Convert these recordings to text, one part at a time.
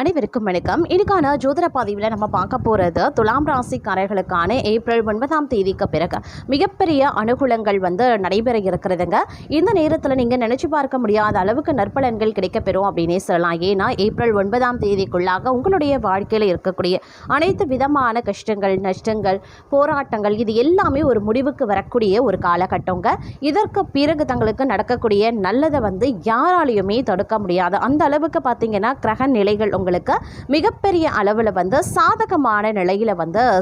அனைவருக்கும் வணக்கம். இதுக்கான ஜோதிட பதிவில் நம்ம பார்க்க போகிறது துலாம் ராசிக்காரர்களுக்கான ஏப்ரல் 9ஆம் தேதிக்கு பிறகு மிகப்பெரிய அனுகூலங்கள் நடைபெற இருக்கிறதுங்க. இந்த நேரத்தில் நீங்கள் நினச்சி பார்க்க முடியாத அளவுக்கு நற்பலன்கள் கிடைக்கப்பெறும் அப்படின்னே சொல்லலாம். ஏன்னா ஏப்ரல் 9ஆம் தேதிக்குள்ளாக உங்களுடைய வாழ்க்கையில் இருக்கக்கூடிய அனைத்து விதமான கஷ்டங்கள், நஷ்டங்கள், போராட்டங்கள் இது எல்லாமே ஒரு முடிவுக்கு வரக்கூடிய ஒரு காலகட்டங்க. இதற்கு பிறகு தங்களுக்கு நடக்கக்கூடிய நல்லதை யாராலையுமே தடுக்க முடியாது. அந்த அளவுக்கு பார்த்தீங்கன்னா கிரக நிலைகள் உங்களுக்கு மிகப்பெரிய அளவில் சாதகமான நிலையில்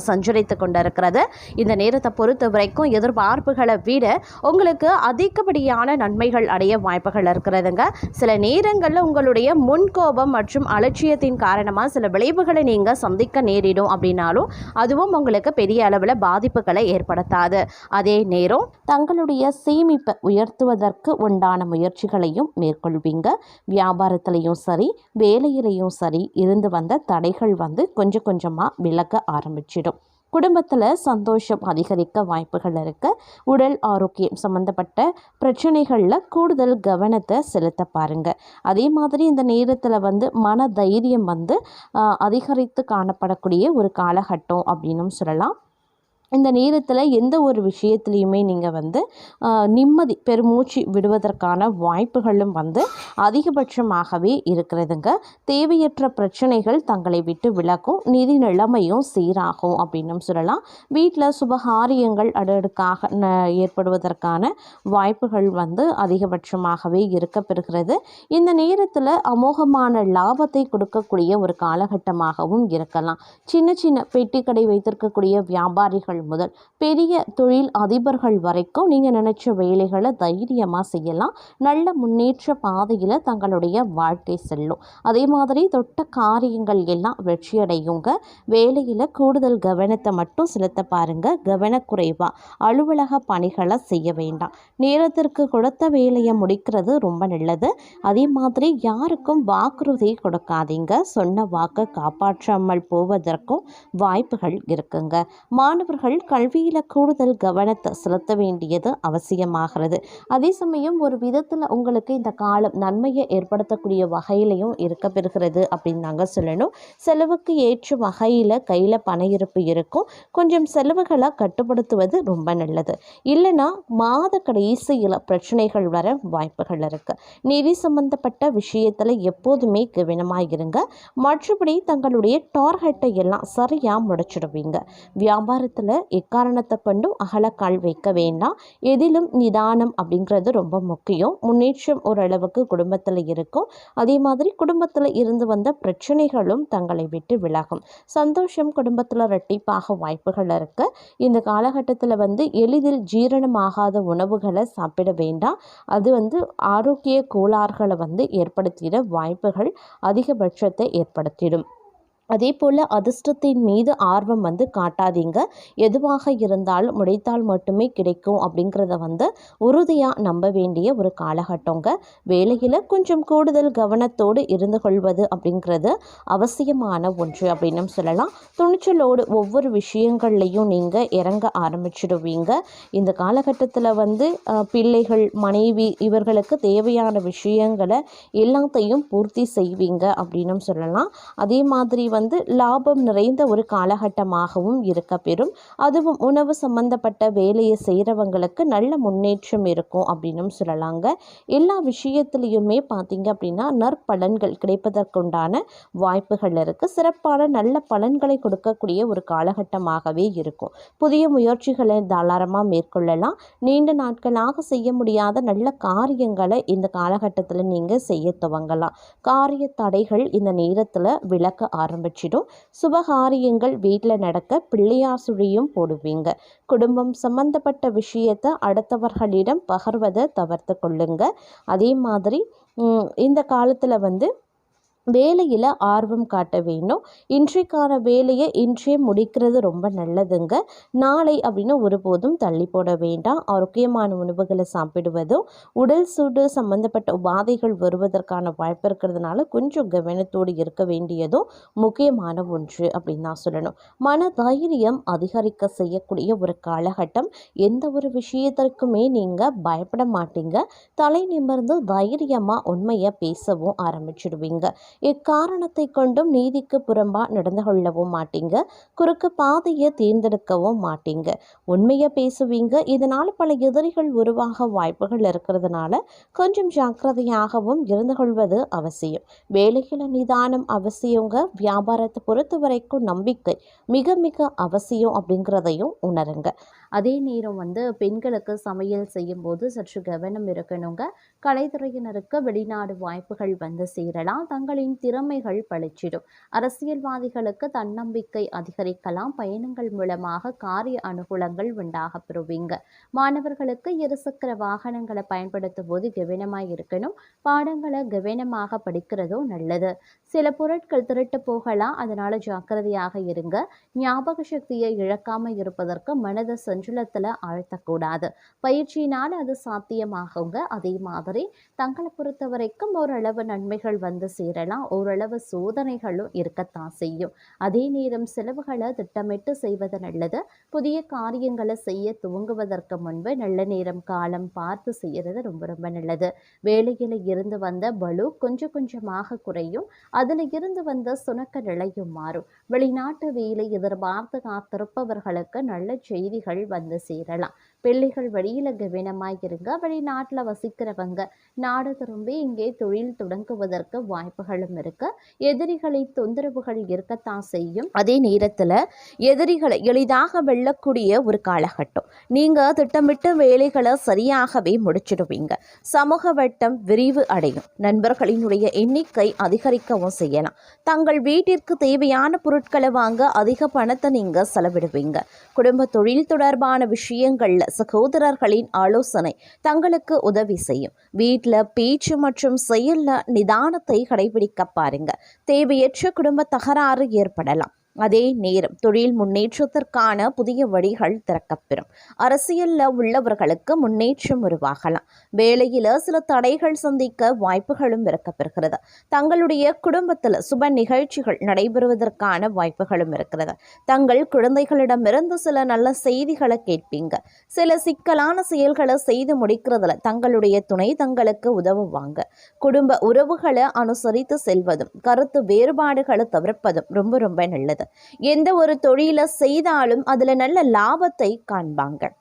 சஞ்சரித்து கொண்டிருக்கிறது. இந்த நேரத்தை பொறுத்த வரைக்கும் எதிர்பார்ப்புகளை விட உங்களுக்கு அதிகப்படியான நன்மைகள் அடைய வாய்ப்புகள் இருக்கிறதுங்க. சில நேரங்களில் உங்களுடைய முன்கோபம் மற்றும் அலட்சியத்தின் காரணமாக சில விளைவுகளை நீங்கள் சந்திக்க நேரிடும் அப்படின்னாலும் அதுவும் உங்களுக்கு பெரிய அளவில் பாதிப்புகளை ஏற்படுத்தாது. அதே நேரம் தங்களுடைய சேமிப்பை உயர்த்துவதற்கு உண்டான முயற்சிகளையும் மேற்கொள்வீங்க. வியாபாரத்திலையும் சரி, வேலையிலையும் சரி இருந்து வந்த தடைகள் கொஞ்சம் கொஞ்சமாக விலக ஆரம்பிச்சிடும். குடும்பத்தில் சந்தோஷம் அதிகரிக்க வாய்ப்புகள் இருக்குது. உடல் ஆரோக்கியம் சம்மந்தப்பட்ட பிரச்சனைகளில் கூடுதல் கவனத்தை செலுத்த பாருங்கள். அதே மாதிரி இந்த நேரத்தில் மன தைரியம் அதிகரித்து காணப்படக்கூடிய ஒரு காலகட்டம் அப்படின்னு சொல்லலாம். இந்த நேரத்தில் எந்த ஒரு விஷயத்துலையுமே நீங்கள் நிம்மதி பெருமூச்சு விடுவதற்கான வாய்ப்புகளும் அதிகபட்சமாகவே இருக்கிறதுங்க. தேவையற்ற பிரச்சனைகள் தங்களை விட்டு விலகும். நிதி நிலைமையும் சீராகும் அப்படின்னு சொல்லலாம். வீட்டில் சுபகாரியங்கள் அடுக்காக ஏற்படுவதற்கான வாய்ப்புகள் அதிகபட்சமாகவே இருக்கப்பெறுகிறது. இந்த நேரத்தில் அமோகமான லாபத்தை கொடுக்கக்கூடிய ஒரு காலகட்டமாகவும் இருக்கலாம். சின்ன சின்ன பெட்டி கடை வைத்திருக்கக்கூடிய வியாபாரிகள் முதல் பெரிய தொழில் அதிபர்கள் வரைக்கும் நீங்கள் நினைச்ச வேலைகளை தைரியமாக செய்யலாம். நல்ல முன்னேற்ற பாதையில் தங்களுடைய வாழ்க்கை செல்லும். அதே மாதிரி தொட்ட காரியங்கள் எல்லாம் வெற்றியடையுங்க. வேலையில் கூடுதல் கவனத்தை மட்டும் செலுத்த பாருங்க. கவனக்குறைவாக அலுவலக பணிகளை செய்ய வேண்டாம். நேரத்திற்கு கொடுத்த வேலையை முடிக்கிறது ரொம்ப நல்லது. அதே மாதிரி யாருக்கும் வாக்குறுதி கொடுக்காதீங்க. சொன்ன வாக்கை காப்பாற்றாமல் போவதற்கும் வாய்ப்புகள் இருக்குங்க. மாணவர்கள் கல்வியில் கூடுதல் கவனத்தை செலுத்த வேண்டியது அவசியமாகிறது. அதே சமயம் ஒரு விதத்தில் உங்களுக்கு இந்த காலம் நன்மையை ஏற்படுத்தக்கூடிய வகையிலையும் இருக்க பெறுகிறது அப்படின்னு நாங்கள் சொல்லணும். செலவுக்கு ஏற்ற வகையில் கையில் பண இருப்பு இருக்கும். கொஞ்சம் செலவுகளை கட்டுப்படுத்துவது ரொம்ப நல்லது. இல்லைன்னா மாத கடைசியில் பிரச்சனைகள் வர வாய்ப்புகள் இருக்குது. நிதி சம்பந்தப்பட்ட விஷயத்தில் எப்போதுமே கவனமாக இருங்க. மற்றபடி தங்களுடைய டார்கெட்டை எல்லாம் சரியாக முடிச்சிடுவீங்க. வியாபாரத்தில் எக்காரணத்தை கொண்டும் அகலக்கால் வைக்க வேண்டாம். எதிலும் நிதானம் அப்படிங்கிறது ரொம்ப முக்கியம். முன்னேற்றம் ஓரளவுக்கு குடும்பத்தில் இருக்கும். அதே மாதிரி குடும்பத்தில் இருந்து வந்த பிரச்சனைகளும் தங்களை விட்டு விலகும். சந்தோஷம் குடும்பத்தில் இரட்டிப்பாக வாய்ப்புகள் இருக்கு. இந்த காலகட்டத்தில் எளிதில் ஜீரணமாகாத உணவுகளை சாப்பிட வேண்டாம். அது ஆரோக்கிய கோளாறுகளை ஏற்படுத்திட வாய்ப்புகள் அதிகபட்சத்தை ஏற்படுத்திடும். அதே போல் அதிர்ஷ்டத்தின் மீது ஆர்வம் காட்டாதீங்க. எதுவாக இருந்தாலும் முடித்தால் மட்டுமே கிடைக்கும் அப்படிங்கிறத உறுதியாக நம்ப வேண்டிய ஒரு காலகட்டங்க. வேலையில் கொஞ்சம் கூடுதல் கவனத்தோடு இருந்து கொள்வது அப்படிங்கிறது அவசியமான ஒன்று அப்படின்னு சொல்லலாம். துணிச்சலோடு ஒவ்வொரு விஷயங்கள்லையும் நீங்கள் இறங்க ஆரம்பிச்சிடுவீங்க. இந்த காலகட்டத்தில் பிள்ளைகள், மனைவி இவர்களுக்கு தேவையான விஷயங்களை எல்லாத்தையும் பூர்த்தி செய்வீங்க அப்படின்னு சொல்லலாம். அதே மாதிரி லாபம் நிறைந்த ஒரு காலகட்டமாகவும் இருக்க பெறும். அதுவும் உணவு சம்பந்தப்பட்ட வேலையை செய்கிறவங்களுக்கு நல்ல முன்னேற்றம் இருக்கும் அப்படின்னு சொல்லலாங்க. எல்லா விஷயத்துலையுமே பார்த்தீங்க அப்படின்னா நற்பலன்கள் கிடைப்பதற்குண்டான வாய்ப்புகள் இருக்குது. சிறப்பான நல்ல பலன்களை கொடுக்கக்கூடிய ஒரு காலகட்டமாகவே இருக்கும். புதிய முயற்சிகளை தாராளமாக மேற்கொள்ளலாம். நீண்ட நாட்களாக செய்ய முடியாத நல்ல காரியங்களை இந்த காலகட்டத்தில் நீங்கள் செய்ய துவங்கலாம். காரிய தடைகள் இந்த நேரத்தில் விலக்க ஆரம்பிச்சிடும். சுபகாரியங்கள் வீட்டில் நடக்க பிள்ளையார் சுழியும் போடுவீங்க. குடும்பம் சம்பந்தப்பட்ட விஷயத்தை அடுத்தவர்களிடம் பகிர்வதை தவிர்த்து கொள்ளுங்க. அதே மாதிரி இந்த காலத்தில் வேலையில் ஆர்வம் காட்ட வேணும். இன்றைக்கான வேலையை இன்றே முடிக்கிறது ரொம்ப நல்லதுங்க. நாளை அப்படின்னு ஒருபோதும் தள்ளி போட வேண்டாம். ஆரோக்கியமான உணவுகளை சாப்பிடுவதும் உடல் சூடு சம்பந்தப்பட்ட உபாதைகள் வருவதற்கான வாய்ப்பு இருக்கிறதுனால கொஞ்சம் கவனத்தோடு இருக்க வேண்டியதும் முக்கியமான ஒன்று அப்படின்னு நான் சொல்லணும். மன தைரியம் அதிகரிக்க செய்யக்கூடிய ஒரு காலகட்டம். எந்த ஒரு விஷயத்திற்குமே நீங்கள் பயப்பட மாட்டீங்க. தலை நிமிர்ந்து தைரியமாக உண்மையை பேசவும் ஆரம்பிச்சிடுவீங்க. எக்காரணத்தை கொண்டும் நீதிக்கு புறம்பா நடந்து கொள்ளவும் மாட்டீங்க. குறுக்கு பாதையை தேர்ந்தெடுக்கவும் மாட்டீங்க. உண்மையை பேசுவீங்க. இதனால் பல எதிரிகள் உருவாக வாய்ப்புகள் இருக்கிறதுனால கொஞ்சம் ஜாக்கிரதையாகவும் இருந்து கொள்வது அவசியம். வேலையில் நிதானம் அவசியங்க. வியாபாரத்தை பொறுத்த வரைக்கும் நம்பிக்கை மிக மிக அவசியம் அப்படிங்கிறதையும் உணருங்க. அதே நேரம் பெண்களுக்கு சமையல் செய்யும்போது சற்று கவனம் இருக்கணுங்க. கலைத்துறையினருக்கு வெளிநாடு வாய்ப்புகள் சேரலாம். தங்களின் திறமைகள் பளிச்சிடும். அரசியல்வாதிகளுக்கு தன்னம்பிக்கை அதிகரிக்கலாம். பயணங்கள் மூலமாக காரிய அனுகூலங்கள் உண்டாக பெறுவீங்க. மாணவர்களுக்கு இருசக்கர வாகனங்களை பயன்படுத்தும் போது கவனமாய் இருக்கணும். பாடங்களை கவனமாக படிக்கிறதும் நல்லது. சில பொருட்கள் திருட்டு போகலாம், அதனால ஜாக்கிரதையாக இருங்க. ஞாபக சக்தியை இழக்காம இருப்பதற்கு மனதை சஞ்சலத்துல ஆழ்த்தக்கூடாது. பயிற்சியினால் அது சாத்தியமாகுங்க. அதே மாதிரி தங்களை பொறுத்த வரைக்கும் ஓரளவு நன்மைகள் சேரலாம். ஓரளவு சோதனைகளும் இருக்கத்தான் செய்யும். அதே நேரம் செலவுகளை திட்டமிட்டு செய்வது நல்லது. புதிய காரியங்களை செய்ய துவங்குவதற்கு முன்பு நல்ல நேரம் காலம் பார்த்து செய்யறது ரொம்ப ரொம்ப நல்லது. வேலையில இருந்து வந்த பலு கொஞ்சம் கொஞ்சமாக குறையும். அதுல இருந்து வந்த சுணக்க நிலையும் மாறும். வெளிநாட்டு வேலை எதிர்பார்த்து காத்திருப்பவர்களுக்கு நல்ல செய்திகள் சேரலாம். பிள்ளைகள் வழியில கவனமாய் இருங்க. வெளிநாட்டுல வசிக்கிறவங்க நாடு திரும்பி இங்கே தொழில் தொடங்குவதற்கு வாய்ப்புகளும் இருக்கு. எதிரிகளை தொந்தரவுகள் இருக்கத்தான் செய்யும். அதே நேரத்துல எதிரிகளை எளிதாக வெல்லக்கூடிய ஒரு காலகட்டம். நீங்க திட்டமிட்ட வேலைகளை சரியாகவே முடிச்சிடுவீங்க. சமூக வட்டம் விரிவு அடையும். நண்பர்களினுடைய எண்ணிக்கை அதிகரிக்கவும் செய்யலாம். தங்கள் வீட்டிற்கு தேவையான பொருட்களை வாங்க அதிக பணத்தை நீங்க செலவிடுவீங்க. குடும்ப தொழில் தொடர்பான விஷயங்கள்ல சகோதரர்களின் ஆலோசனை தங்களுக்கு உதவி செய்யும். வீட்டில் பேச்சு மற்றும் செயல்ல நிதானத்தை கடைபிடிக்க பாருங்க. தேவையற்ற குடும்ப தகராறு ஏற்படலாம். அதே நேரம் தொழில் முன்னேற்றத்திற்கான புதிய வழிகள் திறக்கப்பெறும். அரசியல்ல உள்ளவர்களுக்கு முன்னேற்றம் உருவாகலாம். வேலையில சில தடைகள் சந்திக்க வாய்ப்புகளும் இருக்கப்பெறுகிறது. தங்களுடைய குடும்பத்தில் சுப நிகழ்ச்சிகள் நடைபெறுவதற்கான வாய்ப்புகளும் இருக்கிறது. தங்கள் குழந்தைகளிடமிருந்து சில நல்ல செய்திகளை கேட்பீங்க. சில சிக்கலான செயல்களை செய்து முடிக்கிறதுல தங்களுடைய துணை தங்களுக்கு உதவுவாங்க. குடும்ப உறவுகளை அனுசரித்து செல்வதும் கருத்து வேறுபாடுகளை தவிர்ப்பதும் ரொம்ப ரொம்ப நல்லது. எந்த ஒரு தொழிலை செய்தாலும் அதுல நல்ல லாபத்தை காண்பாங்க.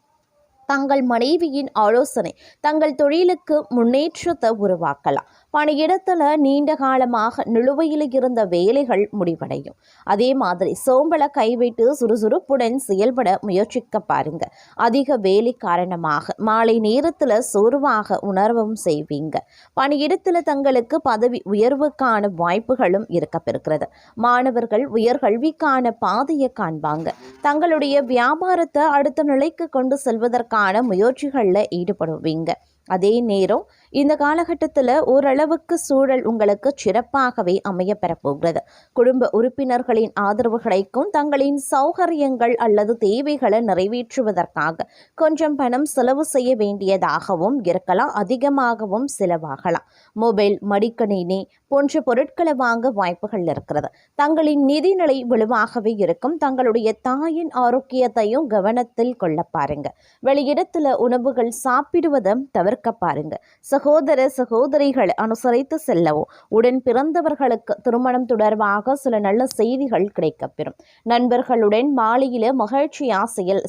தங்கள் மனைவியின் ஆலோசனை தங்கள் தொழிலுக்கு முன்னேற்றத்தை உருவாக்கலாம். பணியிடத்துல நீண்ட காலமாக நிலுவையில் இருந்த வேலைகள் முடிவடையும். அதே மாதிரி சோம்பலை கைவிட்டு சுறுசுறுப்புடன் செயல்பட முயற்சிக்க பாருங்க. அதிக வேலை காரணமாக மாலை நேரத்துல சோர்வாக உணர்வும் செய்வீங்க. பணியிடத்துல தங்களுக்கு பதவி உயர்வுக்கான வாய்ப்புகளும் இருக்கப்பெறுகிறது. மாணவர்கள் உயர்கல்விக்கான பாதையை காண்பாங்க. தங்களுடைய வியாபாரத்தை அடுத்த நிலைக்கு கொண்டு செல்வதற்கான முயற்சிகளில் ஈடுபடுவீங்க. அதே நேரம் இந்த காலகட்டத்தில் ஓரளவுக்கு சூழல் உங்களுக்கு சிறப்பாகவே அமைய பெறப்போகிறது. குடும்ப உறுப்பினர்களின் ஆதரவு கிடைக்கும். தங்களின் சௌகரியங்கள் அல்லது தேவைகளை நிறைவேற்றுவதற்காக கொஞ்சம் பணம் செலவு செய்ய வேண்டியதாகவும் இருக்கலாம். அதிகமாகவும் செலவாகலாம். மொபைல், மடிக்கணினி போன்ற பொருட்களை வாங்க வாய்ப்புகள் இருக்கிறது. தங்களின் நிதிநிலை வலுவாகவே இருக்கும். தங்களுடைய தாயின் ஆரோக்கியத்தையும் கவனத்தில் கொள்ள பாருங்க. வெளியிடத்துல உணவுகள் சாப்பிடுவதை தவிர்க்க பாருங்க. சகோதர சகோதரிகளை அனுசரித்து செல்லவும். உடன் பிறந்தவர்களுக்கு திருமணம் தொடர்பாக சில நல்ல செய்திகள் கிடைக்கப்பெறும். நண்பர்களுடன் மாலையில மகிழ்ச்சியா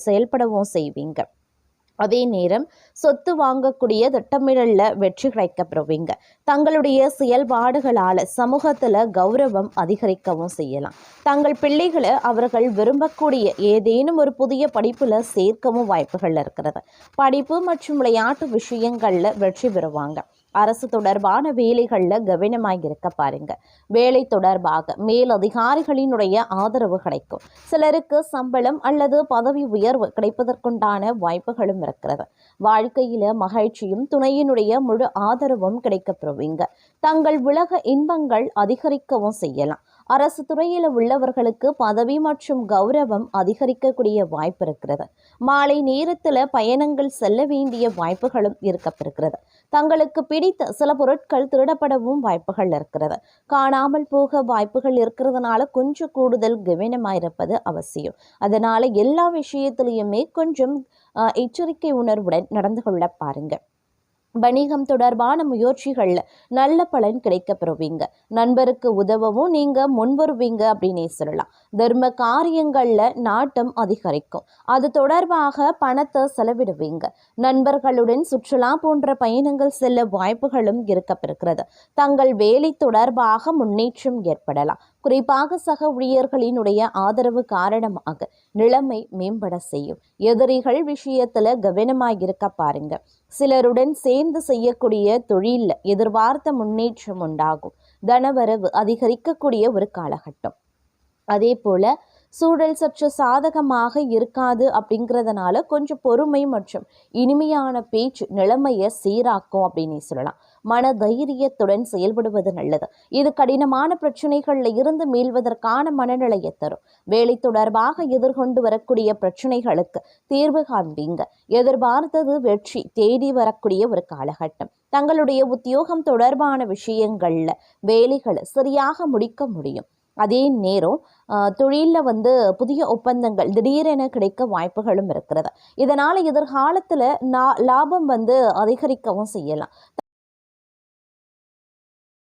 செயல்படவும் செய்வீங்க. அதே நேரம் சொத்து வாங்கக்கூடிய திட்டமிடல்ல வெற்றி கிடைக்கப்பெறுவீங்க. தங்களுடைய செயல்பாடுகளால சமூகத்துல கௌரவம் அதிகரிக்கவும் செய்யலாம். தங்கள் பிள்ளைகளை அவர்கள் விரும்பக்கூடிய ஏதேனும் ஒரு புதிய படிப்புல சேர்க்கவும் வாய்ப்புகள் இருக்கிறது. படிப்பு மற்றும் விளையாட்டு விஷயங்கள்ல வெற்றி பெறுவாங்க. அரசு தொடர்பான வேலைகளில் கவனமாக இருக்க பாருங்க. வேலை தொடர்பாக மேலதிகாரிகளினுடைய ஆதரவு கிடைக்கும். சிலருக்கு சம்பளம் அல்லது பதவி உயர்வு கிடைப்பதற்குண்டான வாய்ப்புகளும் இருக்கிறது. வாழ்க்கையில மகிழ்ச்சியும் துணையினுடைய முழு ஆதரவும் கிடைக்கப்பெறுவீங்க. தங்கள் உலக இன்பங்கள் அதிகரிக்கவும் செய்யலாம். அரசு துறையில் உள்ளவர்களுக்கு பதவி மற்றும் கௌரவம் அதிகரிக்கக்கூடிய வாய்ப்பு இருக்கிறது. மாலை நேரத்தில் பயணங்கள் செல்ல வேண்டிய வாய்ப்புகளும் இருக்கப்பெறுகிறது. தங்களுக்கு பிடித்த சில பொருட்கள் திருடப்படவும் வாய்ப்புகள் இருக்கிறது. காணாமல் போக வாய்ப்புகள் இருக்கிறதுனால கொஞ்சம் கூடுதல் கவனமாயிருப்பது அவசியம். அதனால எல்லா விஷயத்திலையுமே கொஞ்சம் எச்சரிக்கை உணர்வுடன் நடந்து கொள்ள பாருங்க. வணிகம் தொடர்பான முயற்சிகளில் நல்ல பலன் கிடைக்க பெறுவீங்க. நண்பருக்கு உதவவும் நீங்கள் முன்வருவீங்க அப்படின்னே சொல்லலாம். தர்ம காரியங்களில் நாட்டம் அதிகரிக்கும். அது தொடர்பாக பணத்தை செலவிடுவீங்க. நண்பர்களுடன் சுற்றுலா போன்ற பயணங்கள் செல்ல வாய்ப்புகளும் இருக்கப்பெறுகிறது. தங்கள் வேலை தொடர்பாக முன்னேற்றம் ஏற்படலாம். குறிப்பாக சக ஊழியர்களினுடைய ஆதரவு காரணமாக நிலைமை மேம்பட செய்யும். எதிரிகள் விஷயத்துல கவனமாக இருக்க பாருங்க. சிலருடன் சேர்ந்து செய்யக்கூடிய தொழிலில் எதிர்பார்த்த முன்னேற்றம் உண்டாகும். தனவரவு அதிகரிக்கக்கூடிய ஒரு காலகட்டம். அதே போல சூழல் சற்று சாதகமாக இருக்காது அப்படிங்கிறதுனால கொஞ்சம் பொறுமை மற்றும் இனிமையான பேச்சு நிலைமையை சீராக்கும் அப்படின்னு சொல்லலாம். மன தைரியத்துடன் செயல்படுவது நல்லது. இது கடினமான பிரச்சனைகள்ல இருந்து மீள்வதற்கான மனநிலையை தரும். வேலை தொடர்பாக எதிர்கொண்டு வரக்கூடிய பிரச்சனைகளுக்கு தீர்வு காண்பீங்க. எதிர்பார்த்தது வெற்றி தேடி வரக்கூடிய ஒரு காலகட்டம். தங்களுடைய உத்தியோகம் தொடர்பான விஷயங்கள்ல வேலைகளை சரியாக முடிக்க முடியும். அதே நேரம் தொழிலில் புதிய ஒப்பந்தங்கள் திடீரென கிடைக்க வாய்ப்புகளும் இருக்கிறது. இதனால் எதிர்காலத்தில் லாபம் அதிகரிக்கவும் செய்யலாம்.